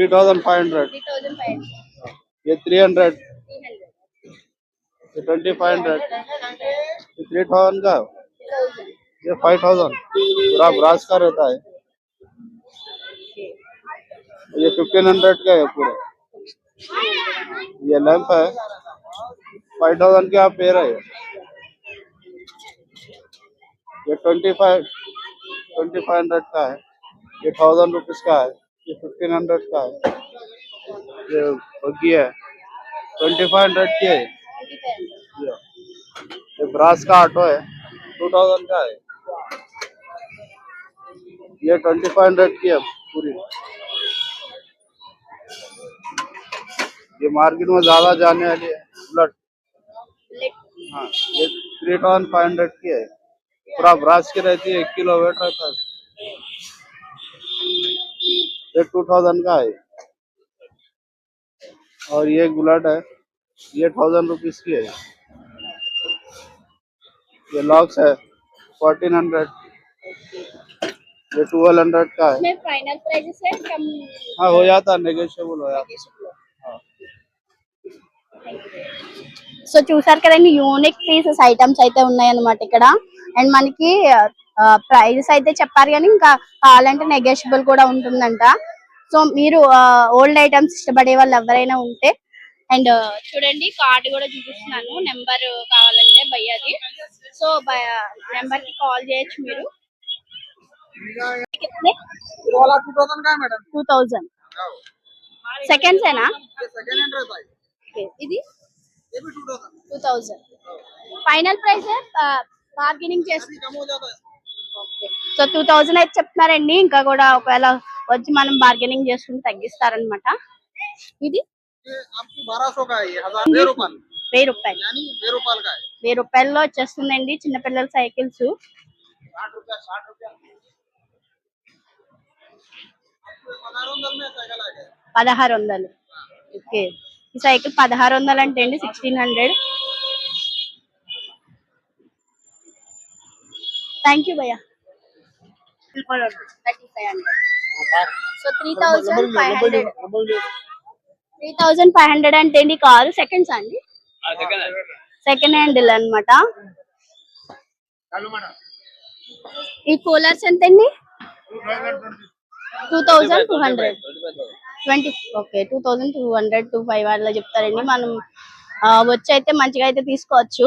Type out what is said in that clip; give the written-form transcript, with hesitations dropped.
3500. 3500. ये 300. 300. ये 2500. ये 3000 का. 1000. ये 5000. पूरा ब्रास का रहता है. ये 1500 का है पूरा. ये लैंप है 5000 के आप पेयर है. ये 2500 का है. ये 1000 रुपीज का है. ये 1500 का है. ये बग्गी है 2500 की है. 2500. ये ब्रास का ऑटो है 2000 का है. ये 2500 की है पूरी. ये मार्केट में ज्यादा जाने वाली है बुलेट. हाँ ये 3500 की है. पूरा ब्रास की रहती है. 1 किलो वेट रहता है. ये 2000 का है. और ये बुलेट है ये 1000 रुपीज की है. ये लॉक्स है 1400. ये 1200 का है. इसमें फाइनल प्राइस है कम. हाँ हो जाता नेगोशिएबल हो जाता. సో చూసారు కదండి, యూనిక్ పీసెస్ ఐటమ్స్ అయితే ఉన్నాయన్నమాట ఇక్కడ. అండ్ మనకి ప్రైజెస్ అయితే చెప్పారు కానీ ఇంకా కావాలంటే నెగోషియబుల్ కూడా ఉంటుందంట. సో మీరు ఓల్డ్ ఐటమ్స్ ఇష్టపడే వాళ్ళు ఎవరైనా ఉంటే, అండ్ చూడండి కార్డు కూడా చూపిస్తున్నాను, నెంబర్ కావాలంటే భయ్యాది. సో నెంబర్ కి కాల్ చేయొచ్చు మీరు. 2000 సెకండ్స్ ఏనా? ఇది 2000 ఫైనల్ ప్రైస్. బార్గెనింగ్ చేసి సో 2000 అయితే చెప్తున్నారండి. ఇంకా కూడా ఒకవేళ వచ్చి మనం బార్గెనింగ్ చేసుకుని తగ్గిస్తారనమాట. ఇది 1000 రూపాయలు. 1000 రూపాయల్లో వచ్చేస్తుందండి చిన్నపిల్లల సైకిల్స్. 1600. ఓకే ఈ సైకిల్ 1600 అంటే అండి 1600. థ్యాంక్ యూ భయ్యా. 3500. సో 3500. 3500 అంటే అండి కారు సెకండ్స్ అండి. సెకండ్ హ్యాండిల్ అన్నమాట. ఈ కూలర్స్ ఎంత అండి? 2200. 20. ఓకే 2200 25 అట్లా చెప్తారండి. మనం వచ్చి అయితే మంచిగా అయితే తీసుకోవచ్చు.